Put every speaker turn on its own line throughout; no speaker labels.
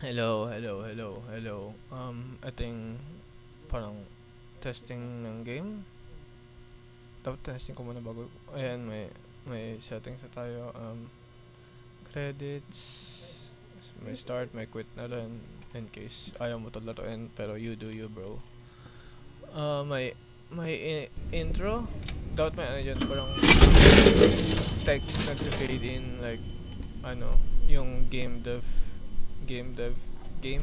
Hello, hello, hello, hello. Ito yung parang testing ng game. Dapat testing ko muna bago. Ayan, may settings na tayo. Credits. May start, may quit na rin. In case ayaw mo to laruin, pero you do you, bro. May intro. Dapat may ano dyan, parang text nag-fade in, like, ano, yung game dev, game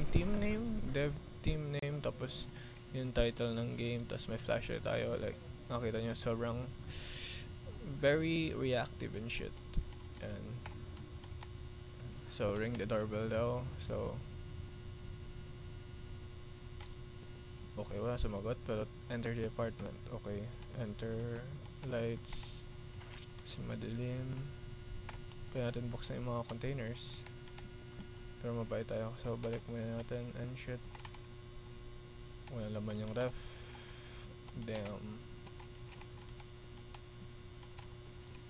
team name, dev team name, tapos yung title ng game, tapos may flasher tayo, like, nakita nyo, sobrang very reactive and shit. And, so, ring the doorbell daw, so, okay, wala sumagot, pero enter the apartment, okay, enter, lights, kasi madilim, kaya natin buksan yung mga containers, pero mabait tayo, so balik muna natin, and shit, wala laman yung ref, damn.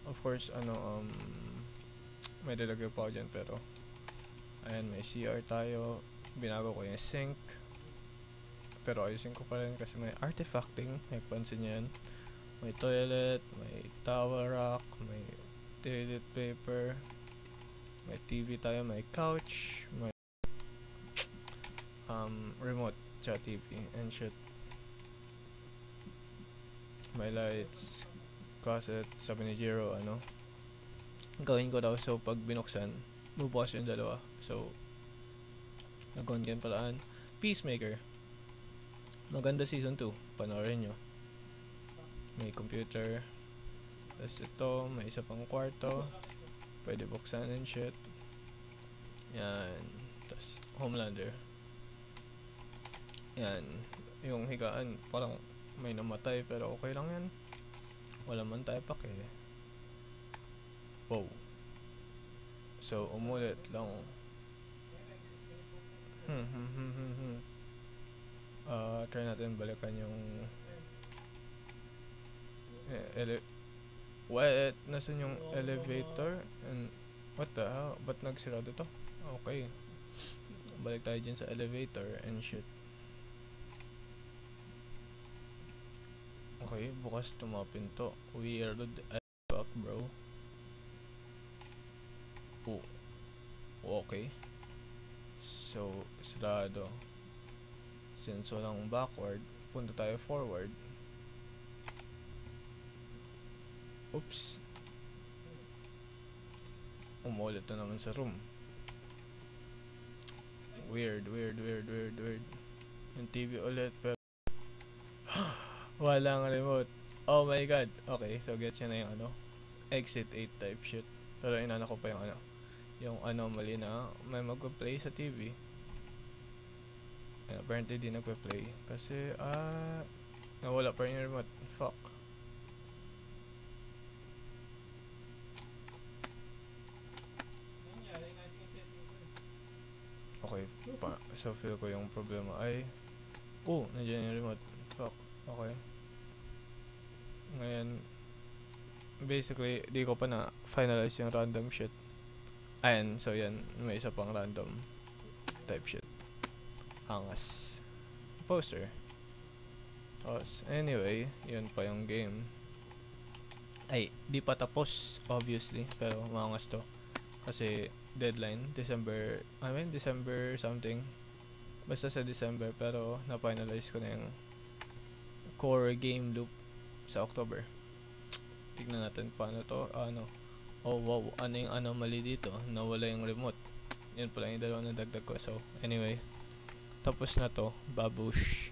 Of course, may dalagay pa ako dyan, pero ayan, may CR tayo, binago ko yung sink, pero ayusin ko pa rin kasi may artifacting, nagpansin nyo yan. May toilet, may towel rack, may toilet paper, may TV tayo, may couch, may remote sa TV and shit. May lights, closet, sabi ni Jiro, gawin ko daw, so pag binuksan, bubukas yung dalawa. So, nagawin ko yung paraan. Peacemaker. Maganda season 2, panoorin nyo. May computer. Tapos ito, may isa pang kwarto. Pwede buksan and shit. Yan. Tapos, Homelander. Yan. Yung higaan, parang may namatay, pero okay lang yan. Wala man tayo pake. Wow. So, umulit lang. Try natin balikan yung what? Nasaan yung elevator? And what the hell? Ba't nagsirado to? Okay. Balik tayo dyan sa elevator and shit. Okay, bukas to mga pinto. Weird as fuck, bro. Oh. Okay. So, sarado. Since walang backward, punta tayo forward. Oops. Umulit na naman sa room. Weird. Yung TV ulit, pero walang remote. Oh my god. Okay, so gets yun na yung exit 8 type shit. Pero inana ko pa yung anomaly na may magpa-play sa TV. And apparently di nagpa-play kasi nawala pa rin yung remote. Fuck. Okay, so feel ko yung problema ay nandiyan yung remote. Fuck. Okay. Ngayon, basically, di ko pa na finalize yung random shit. Ayan, so yan, may isa pang random type shit. Angas. Poster. Anyway, yun pa yung game. Ay, di pa tapos, obviously, pero maangas to. Kasi, deadline, December something. Basta sa December, pero na-finalize ko na yung core game loop sa October. Tignan natin paano to, oh wow, ano yung anomaly dito, nawala yung remote. Yun pala yung dalawa na dagdag ko. So, anyway, tapos na to, babush.